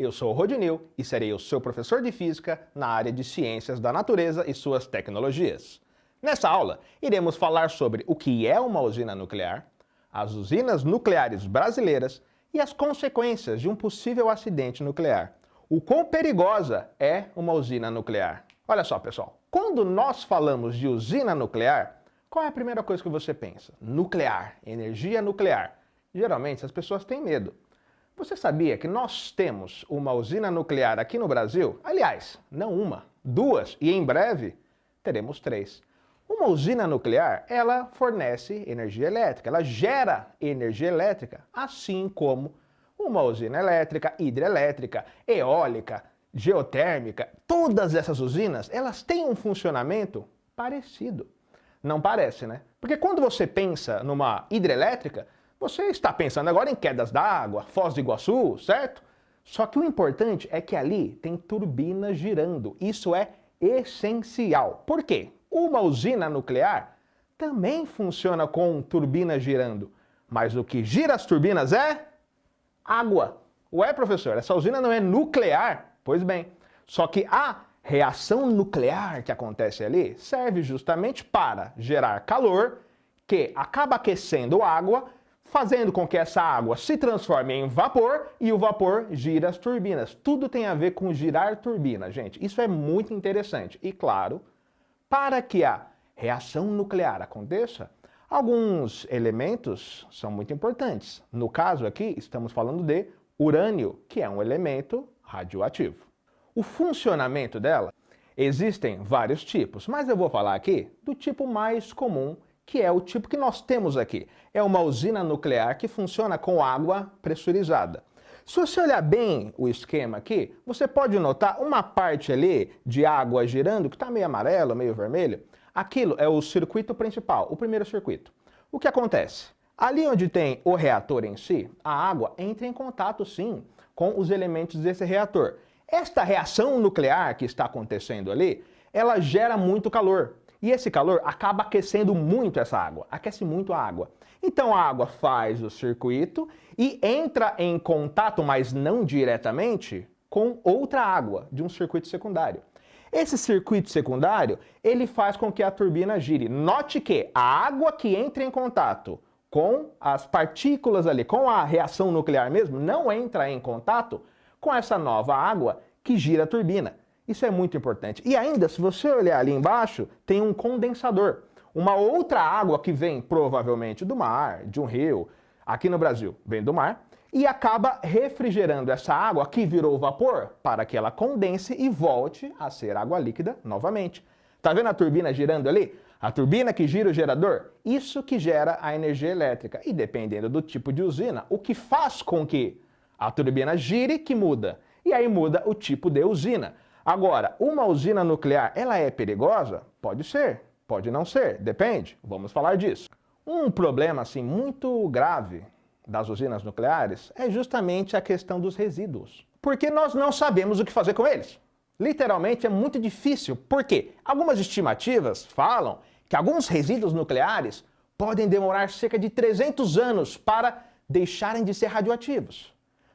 eu sou o Rodinil e serei o seu professor de Física na área de Ciências da Natureza e suas tecnologias. Nessa aula, iremos falar sobre o que é uma usina nuclear, as usinas nucleares brasileiras e as consequências de um possível acidente nuclear. O quão perigosa é uma usina nuclear? Olha só, pessoal, quando nós falamos de usina nuclear, qual é a primeira coisa que você pensa? Nuclear, energia nuclear. Geralmente as pessoas têm medo. Você sabia que nós temos uma usina nuclear aqui no Brasil? Aliás, não uma, duas e em breve teremos três. Uma usina nuclear, ela fornece energia elétrica, ela gera energia elétrica, assim como uma usina elétrica, hidrelétrica, eólica, geotérmica. Todas essas usinas, elas têm um funcionamento parecido. Não parece, né? Porque quando você pensa numa hidrelétrica, você está pensando agora em quedas d'água, Foz do Iguaçu, certo? Só que o importante é que ali tem turbinas girando. Isso é essencial. Por quê? Uma usina nuclear também funciona com turbinas girando. Mas o que gira as turbinas é água. Ué, professor, essa usina não é nuclear? Pois bem, só que a reação nuclear que acontece ali serve justamente para gerar calor que acaba aquecendo a água, fazendo com que essa água se transforme em vapor e o vapor gira as turbinas. Tudo tem a ver com girar turbina, gente. Isso é muito interessante. E claro, para que a reação nuclear aconteça, alguns elementos são muito importantes. No caso aqui, estamos falando de urânio, que é um elemento radioativo. O funcionamento dela, existem vários tipos, mas eu vou falar aqui do tipo mais comum, que é o tipo que nós temos aqui. É uma usina nuclear que funciona com água pressurizada. Se você olhar bem o esquema aqui, você pode notar uma parte ali de água girando que está meio amarelo, meio vermelho. Aquilo é o circuito principal, o primeiro circuito. O que acontece? Ali onde tem o reator em si, a água entra em contato sim com os elementos desse reator. Esta reação nuclear que está acontecendo ali, ela gera muito calor. E esse calor acaba aquecendo muito essa água, aquece muito a água. Então a água faz o circuito e entra em contato, mas não diretamente, com outra água de um circuito secundário. Esse circuito secundário, ele faz com que a turbina gire. Note que a água que entra em contato com as partículas ali, com a reação nuclear mesmo, não entra em contato com essa nova água que gira a turbina. Isso é muito importante. E ainda, se você olhar ali embaixo, tem um condensador. Uma outra água que vem provavelmente do mar, de um rio, aqui no Brasil, vem do mar, e acaba refrigerando essa água que virou vapor para que ela condense e volte a ser água líquida novamente. Tá vendo a turbina girando ali? A turbina que gira o gerador? Isso que gera a energia elétrica. E dependendo do tipo de usina, o que faz com que a turbina gire que muda. E aí muda o tipo de usina. Agora, uma usina nuclear, ela é perigosa? Pode ser, pode não ser, depende. Vamos falar disso. Um problema assim muito grave das usinas nucleares é justamente a questão dos resíduos. Porque nós não sabemos o que fazer com eles. Literalmente é muito difícil, porque algumas estimativas falam que alguns resíduos nucleares podem demorar cerca de 300 anos para deixarem de ser radioativos.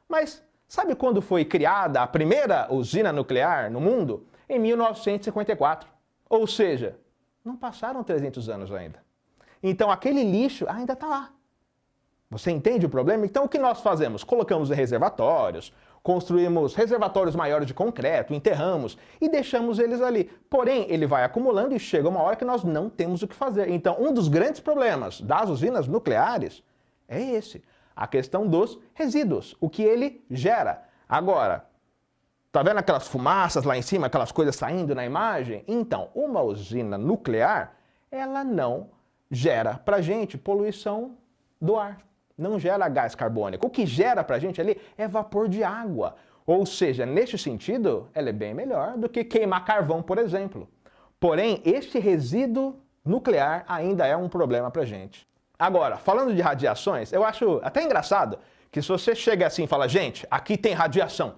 Mas sabe quando foi criada a primeira usina nuclear no mundo? Em 1954. Ou seja, não passaram 300 anos ainda. Então aquele lixo ainda está lá. Você entende o problema? Então o que nós fazemos? Colocamos em reservatórios, construímos reservatórios maiores de concreto, enterramos e deixamos eles ali. Porém, ele vai acumulando e chega uma hora que nós não temos o que fazer. Então um dos grandes problemas das usinas nucleares é esse. A questão dos resíduos, o que ele gera. Agora, tá vendo aquelas fumaças lá em cima, aquelas coisas saindo na imagem? Então, uma usina nuclear, ela não gera pra gente poluição do ar. Não gera gás carbônico. O que gera pra gente ali é vapor de água. Ou seja, neste sentido, ela é bem melhor do que queimar carvão, por exemplo. Porém, este resíduo nuclear ainda é um problema pra gente. Agora, falando de radiações, eu acho até engraçado que se você chega assim e fala, gente, aqui tem radiação,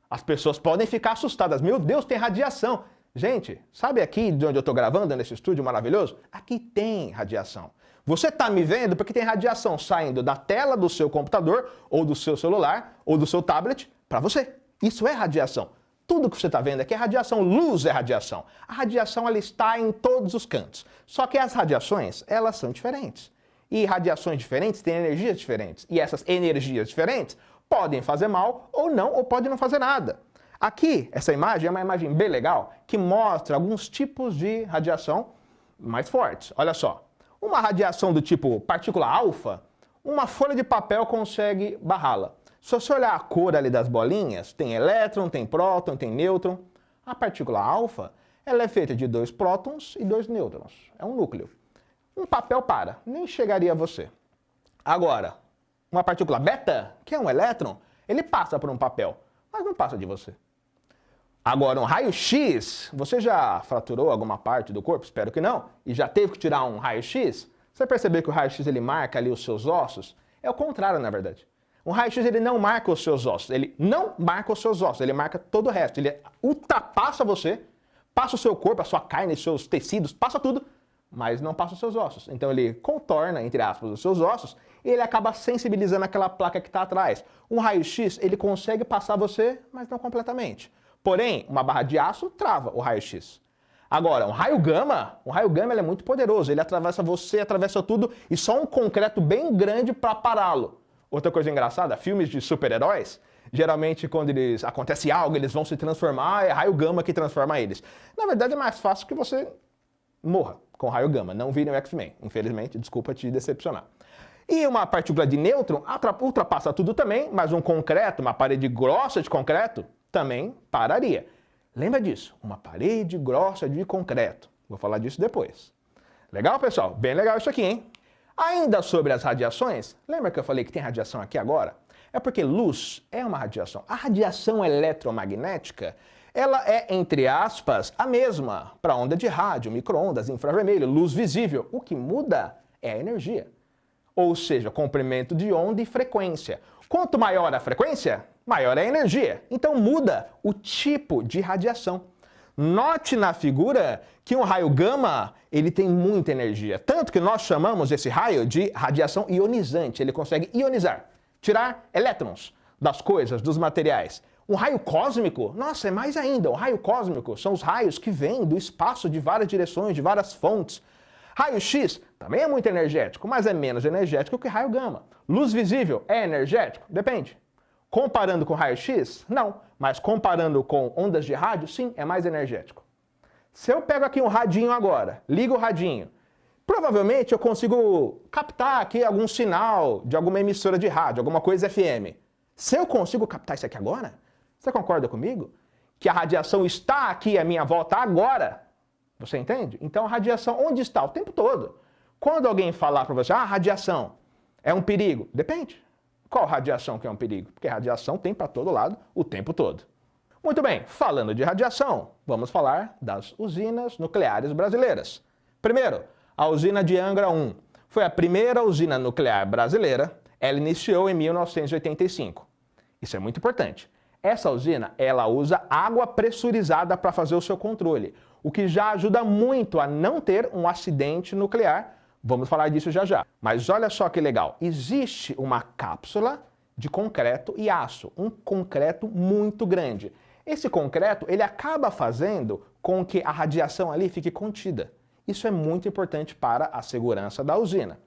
as pessoas podem ficar assustadas. Meu Deus, tem radiação. Gente, sabe aqui de onde eu estou gravando, nesse estúdio maravilhoso? Aqui tem radiação. Você está me vendo porque tem radiação saindo da tela do seu computador, ou do seu celular, ou do seu tablet, para você. Isso é radiação. Tudo que você está vendo aqui é radiação, luz é radiação. A radiação ela está em todos os cantos. Só que as radiações, elas são diferentes. E radiações diferentes têm energias diferentes. E essas energias diferentes podem fazer mal ou não, ou podem não fazer nada. Aqui, essa imagem é uma imagem bem legal que mostra alguns tipos de radiação mais fortes. Olha só, uma radiação do tipo partícula alfa, uma folha de papel consegue barrá-la. Se você olhar a cor ali das bolinhas, tem elétron, tem próton, tem nêutron. A partícula alfa, ela é feita de 2 prótons e 2 nêutrons. É um núcleo. Um papel para, nem chegaria a você. Agora, uma partícula beta, que é um elétron, ele passa por um papel, mas não passa de você. Agora, um raio-x, você já fraturou alguma parte do corpo? Espero que não. E já teve que tirar um raio-x? Você percebeu que o raio-x ele marca ali os seus ossos? É o contrário, na verdade. Um raio-x ele não marca os seus ossos, ele não marca os seus ossos, ele marca todo o resto. Ele ultrapassa você, passa o seu corpo, a sua carne, os seus tecidos, passa tudo, mas não passa os seus ossos. Então ele contorna, entre aspas, os seus ossos e ele acaba sensibilizando aquela placa que está atrás. Um raio-x ele consegue passar você, mas não completamente. Porém, uma barra de aço trava o raio-x. Agora, um raio gama ele é muito poderoso, ele atravessa você, atravessa tudo e só um concreto bem grande para pará-lo. Outra coisa engraçada, filmes de super-heróis, geralmente quando acontece algo, eles vão se transformar, é raio gama que transforma eles. Na verdade é mais fácil que você morra com raio gama, não vire um X-Men, infelizmente, desculpa te decepcionar. E uma partícula de nêutron ultrapassa tudo também, mas um concreto, uma parede grossa de concreto, também pararia. Lembra disso, uma parede grossa de concreto. Vou falar disso depois. Legal, pessoal? Bem legal isso aqui, hein? Ainda sobre as radiações, lembra que eu falei que tem radiação aqui agora? É porque luz é uma radiação. A radiação eletromagnética, ela é, entre aspas, a mesma para onda de rádio, micro-ondas, infravermelho, luz visível. O que muda é a energia. Ou seja, comprimento de onda e frequência. Quanto maior a frequência, maior é a energia. Então muda o tipo de radiação. Note na figura que um raio gama, ele tem muita energia. Tanto que nós chamamos esse raio de radiação ionizante. Ele consegue ionizar, tirar elétrons das coisas, dos materiais. Um raio cósmico, nossa, é mais ainda. Um raio cósmico são os raios que vêm do espaço de várias direções, de várias fontes. Raio-x também é muito energético, mas é menos energético que raio gama. Luz visível é energético? Depende. Comparando com raio-x? Não. Mas comparando com ondas de rádio, sim, é mais energético. Se eu pego aqui um radinho agora, ligo o radinho, provavelmente eu consigo captar aqui algum sinal de alguma emissora de rádio, alguma coisa FM. Se eu consigo captar isso aqui agora, você concorda comigo? Que a radiação está aqui à minha volta agora. Você entende? Então a radiação onde está? O tempo todo. Quando alguém falar para você, radiação é um perigo, depende. Qual radiação que é um perigo? Porque radiação tem para todo lado o tempo todo. Muito bem, falando de radiação, vamos falar das usinas nucleares brasileiras. Primeiro, a usina de Angra 1 foi a primeira usina nuclear brasileira. Ela iniciou em 1985. Isso é muito importante. Essa usina, ela usa água pressurizada para fazer o seu controle, o que já ajuda muito a não ter um acidente nuclear. Vamos falar disso já já. Mas olha só que legal. Existe uma cápsula de concreto e aço, um concreto muito grande. Esse concreto, ele acaba fazendo com que a radiação ali fique contida. Isso é muito importante para a segurança da usina.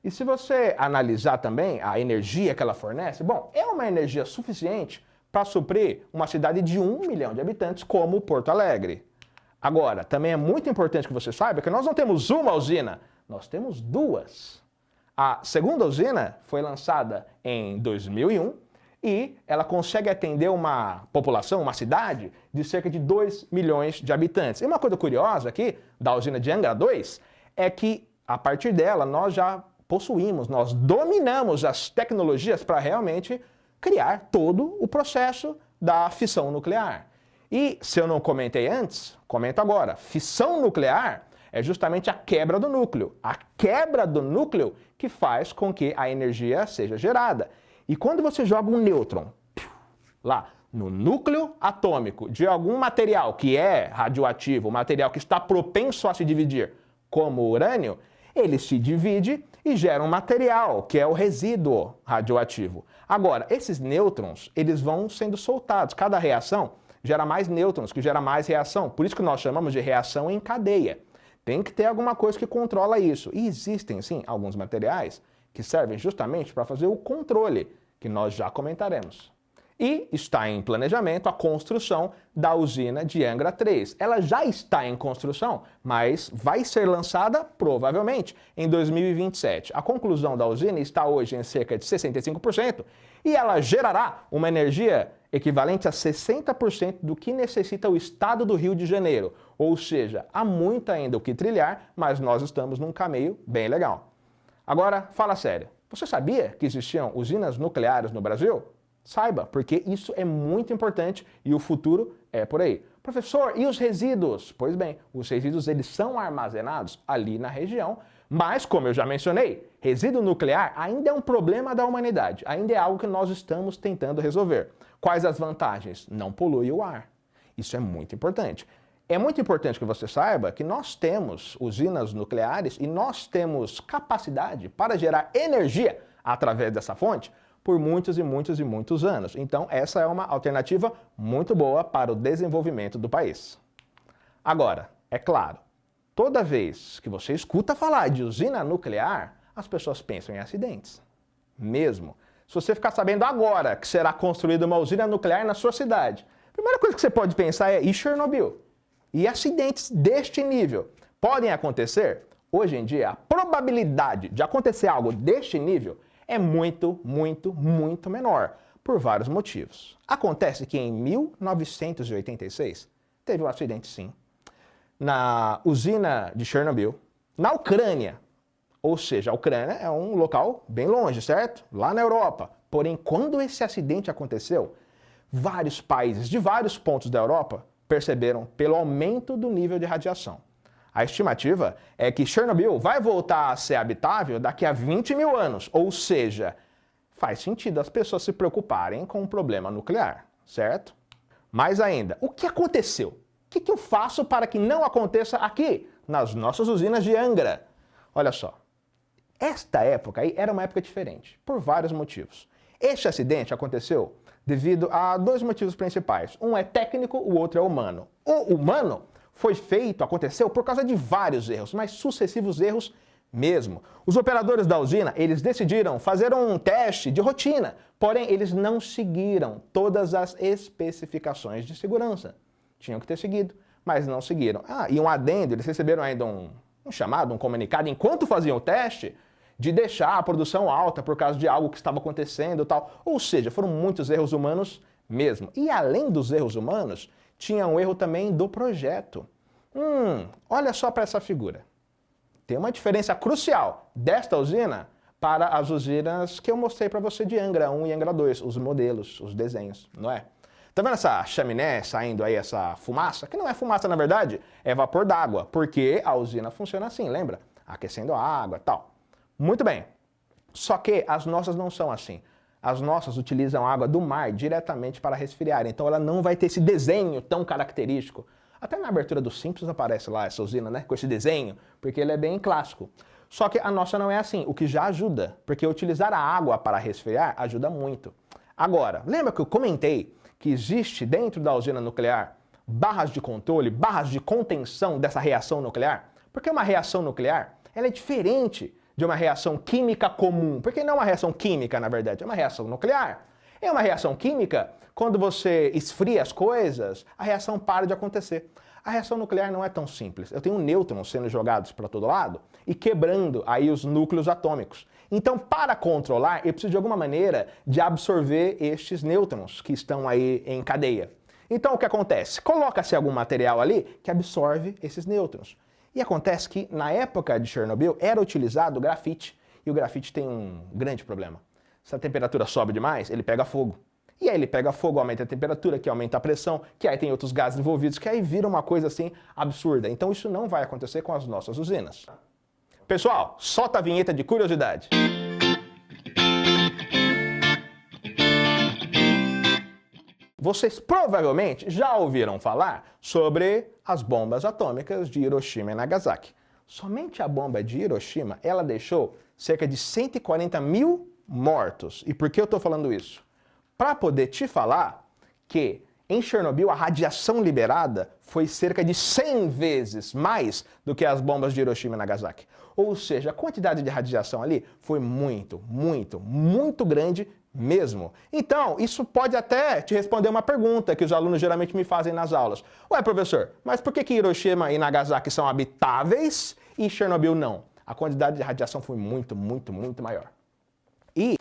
E se você analisar também a energia que ela fornece, bom, é uma energia suficiente para suprir uma cidade de 1 milhão de habitantes como Porto Alegre. Agora, também é muito importante que você saiba que nós não temos uma usina, nós temos duas. A segunda usina foi lançada em 2001 e ela consegue atender uma população, uma cidade de cerca de 2 milhões de habitantes. E uma coisa curiosa aqui da usina de Angra 2 é que a partir dela nós já possuímos, nós dominamos as tecnologias para realmente criar todo o processo da fissão nuclear. E se eu não comentei antes, comento agora. Fissão nuclear é justamente a quebra do núcleo. A quebra do núcleo que faz com que a energia seja gerada. E quando você joga um nêutron lá no núcleo atômico de algum material que é radioativo, material que está propenso a se dividir, como o urânio, ele se divide e gera um material, que é o resíduo radioativo. Agora, esses nêutrons, eles vão sendo soltados. Cada reação gera mais nêutrons, que gera mais reação. Por isso que nós chamamos de reação em cadeia. Tem que ter alguma coisa que controla isso. E existem, sim, alguns materiais que servem justamente para fazer o controle, que nós já comentaremos. E está em planejamento a construção da usina de Angra 3. Ela já está em construção, mas vai ser lançada provavelmente em 2027. A conclusão da usina está hoje em cerca de 65% e ela gerará uma energia equivalente a 60% do que necessita o estado do Rio de Janeiro. Ou seja, há muito ainda o que trilhar, mas nós estamos num caminho bem legal. Agora, fala sério. Você sabia que existiam usinas nucleares no Brasil? Saiba, porque isso é muito importante e o futuro é por aí. Professor, e os resíduos? Pois bem, os resíduos eles são armazenados ali na região, mas, como eu já mencionei, resíduo nuclear ainda é um problema da humanidade, ainda é algo que nós estamos tentando resolver. Quais as vantagens? Não polui o ar. Isso é muito importante. É muito importante que você saiba que nós temos usinas nucleares e nós temos capacidade para gerar energia através dessa fonte por muitos e muitos e muitos anos. Então, essa é uma alternativa muito boa para o desenvolvimento do país. Agora, é claro, toda vez que você escuta falar de usina nuclear, as pessoas pensam em acidentes. Mesmo. Se você ficar sabendo agora que será construída uma usina nuclear na sua cidade, a primeira coisa que você pode pensar é, e Chernobyl? E acidentes deste nível podem acontecer? Hoje em dia, a probabilidade de acontecer algo deste nível é muito, muito, muito menor, por vários motivos. Acontece que em 1986 teve um acidente, sim, na usina de Chernobyl, na Ucrânia. Ou seja, a Ucrânia é um local bem longe, certo? Lá na Europa. Porém, quando esse acidente aconteceu, vários países de vários pontos da Europa perceberam pelo aumento do nível de radiação. A estimativa é que Chernobyl vai voltar a ser habitável daqui a 20 mil anos, ou seja, faz sentido as pessoas se preocuparem com um problema nuclear, certo? Mais ainda, o que aconteceu? O que eu faço para que não aconteça aqui, nas nossas usinas de Angra? Olha só, esta época aí era uma época diferente, por vários motivos. Este acidente aconteceu devido a dois motivos principais. Um é técnico, o outro é humano. O humano aconteceu por causa de vários erros, mas sucessivos erros mesmo. Os operadores da usina, eles decidiram fazer um teste de rotina, porém eles não seguiram todas as especificações de segurança. Tinham que ter seguido, mas não seguiram. E um adendo, eles receberam ainda um chamado, um comunicado, enquanto faziam o teste, de deixar a produção alta por causa de algo que estava acontecendo e tal. Ou seja, foram muitos erros humanos mesmo. E além dos erros humanos, tinha um erro também do projeto. Olha só para essa figura. Tem uma diferença crucial desta usina para as usinas que eu mostrei para você de Angra 1 e Angra 2, os modelos, os desenhos, não é? Tá vendo essa chaminé saindo aí, essa fumaça? Que não é fumaça, na verdade, é vapor d'água, porque a usina funciona assim, lembra? Aquecendo a água e tal. Muito bem. Só que as nossas não são assim. As nossas utilizam água do mar diretamente para resfriar, então ela não vai ter esse desenho tão característico. Até na abertura dos Simpsons aparece lá essa usina, né, com esse desenho, porque ele é bem clássico. Só que a nossa não é assim, o que já ajuda, porque utilizar a água para resfriar ajuda muito. Agora, lembra que eu comentei que existe dentro da usina nuclear barras de controle, barras de contenção dessa reação nuclear? Porque uma reação nuclear, ela é diferente de uma reação química comum. Porque não é uma reação química, na verdade, é uma reação nuclear. É uma reação química, quando você esfria as coisas, a reação para de acontecer. A reação nuclear não é tão simples. Eu tenho nêutrons sendo jogados para todo lado e quebrando aí os núcleos atômicos. Então, para controlar, eu preciso de alguma maneira de absorver estes nêutrons que estão aí em cadeia. Então, o que acontece? Coloca-se algum material ali que absorve esses nêutrons. E acontece que, na época de Chernobyl, era utilizado grafite. E o grafite tem um grande problema. Se a temperatura sobe demais, ele pega fogo. E aí ele pega fogo, aumenta a temperatura, que aumenta a pressão, que aí tem outros gases envolvidos, que aí vira uma coisa assim absurda. Então isso não vai acontecer com as nossas usinas. Pessoal, solta a vinheta de curiosidade. Vocês provavelmente já ouviram falar sobre as bombas atômicas de Hiroshima e Nagasaki. Somente a bomba de Hiroshima, ela deixou cerca de 140 mil mortos. E por que eu estou falando isso? Para poder te falar que em Chernobyl a radiação liberada foi cerca de 100 vezes mais do que as bombas de Hiroshima e Nagasaki. Ou seja, a quantidade de radiação ali foi muito, muito, muito grande mesmo. Então, isso pode até te responder uma pergunta que os alunos geralmente me fazem nas aulas. Ué, professor, mas por que Hiroshima e Nagasaki são habitáveis e Chernobyl não? A quantidade de radiação foi muito, muito, muito maior. E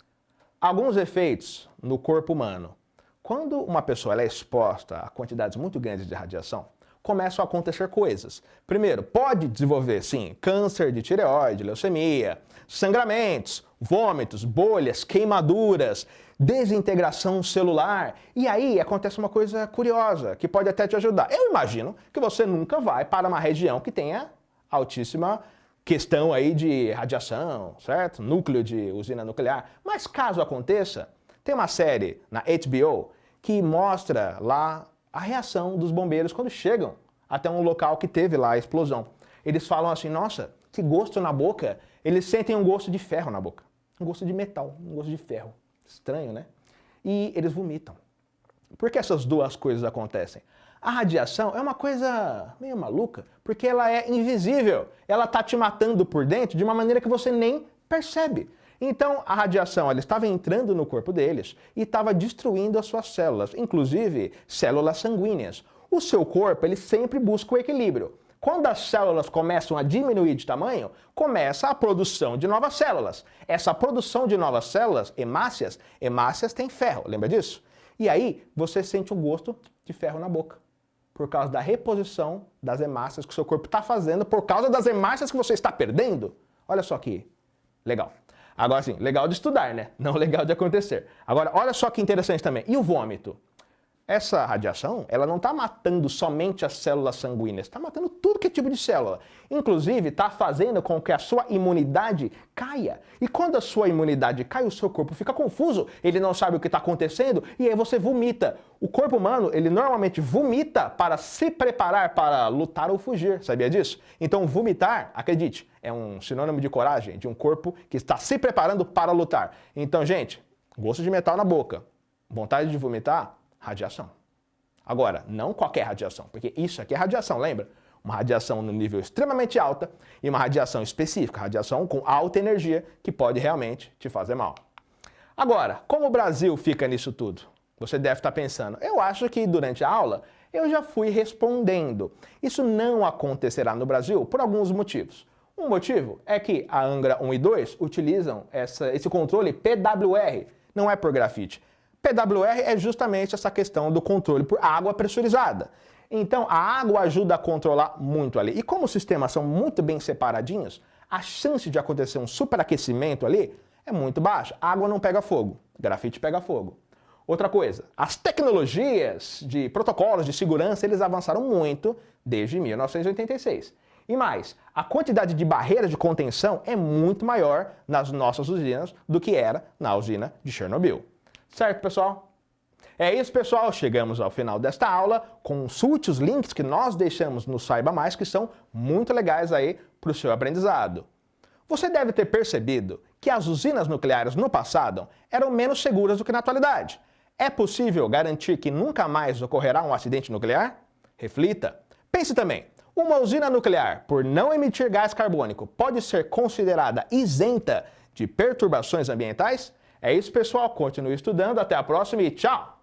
alguns efeitos no corpo humano. Quando uma pessoa é exposta a quantidades muito grandes de radiação, começam a acontecer coisas. Primeiro, pode desenvolver, sim, câncer de tireoide, leucemia, sangramentos, vômitos, bolhas, queimaduras, desintegração celular. E aí acontece uma coisa curiosa, que pode até te ajudar. Eu imagino que você nunca vai para uma região que tenha altíssima questão aí de radiação, certo? Núcleo de usina nuclear. Mas caso aconteça, tem uma série na HBO que mostra lá a reação dos bombeiros quando chegam até um local que teve lá a explosão. Eles falam assim, nossa, que gosto na boca. Eles sentem um gosto de ferro na boca. Um gosto de metal, um gosto de ferro. Estranho, né? E eles vomitam. Por que essas duas coisas acontecem? A radiação é uma coisa meio maluca, porque ela é invisível. Ela está te matando por dentro de uma maneira que você nem percebe. Então, a radiação ela estava entrando no corpo deles e estava destruindo as suas células, inclusive células sanguíneas. O seu corpo ele sempre busca o equilíbrio. Quando as células começam a diminuir de tamanho, começa a produção de novas células. Essa produção de novas células, hemácias têm ferro, lembra disso? E aí, você sente um gosto de ferro na boca, por causa da reposição das hemácias que o seu corpo está fazendo, por causa das hemácias que você está perdendo. Olha só que legal. Agora sim, legal de estudar, né? Não legal de acontecer. Agora, olha só que interessante também. E o vômito? Essa radiação, ela não está matando somente as células sanguíneas, está matando tudo que é tipo de célula. Inclusive, está fazendo com que a sua imunidade caia. E quando a sua imunidade cai, o seu corpo fica confuso, ele não sabe o que está acontecendo e aí você vomita. O corpo humano, ele normalmente vomita para se preparar para lutar ou fugir, sabia disso? Então, vomitar, acredite, é um sinônimo de coragem, de um corpo que está se preparando para lutar. Então, gente, gosto de metal na boca, vontade de vomitar, radiação. Agora, não qualquer radiação, porque isso aqui é radiação, lembra? Uma radiação no nível extremamente alta e uma radiação específica, radiação com alta energia que pode realmente te fazer mal. Agora, como o Brasil fica nisso tudo? Você deve estar pensando, eu acho que durante a aula eu já fui respondendo. Isso não acontecerá no Brasil por alguns motivos. Um motivo é que a Angra 1 e 2 utilizam esse controle PWR, não é por grafite. PWR é justamente essa questão do controle por água pressurizada. Então, a água ajuda a controlar muito ali. E como os sistemas são muito bem separadinhos, a chance de acontecer um superaquecimento ali é muito baixa. A água não pega fogo, grafite pega fogo. Outra coisa, as tecnologias de protocolos de segurança, eles avançaram muito desde 1986. E mais, a quantidade de barreiras de contenção é muito maior nas nossas usinas do que era na usina de Chernobyl. Certo, pessoal? É isso, pessoal. Chegamos ao final desta aula. Consulte os links que nós deixamos no Saiba Mais, que são muito legais aí para o seu aprendizado. Você deve ter percebido que as usinas nucleares no passado eram menos seguras do que na atualidade. É possível garantir que nunca mais ocorrerá um acidente nuclear? Reflita. Pense também, uma usina nuclear, por não emitir gás carbônico, pode ser considerada isenta de perturbações ambientais? É isso, pessoal. Continue estudando. Até a próxima e tchau!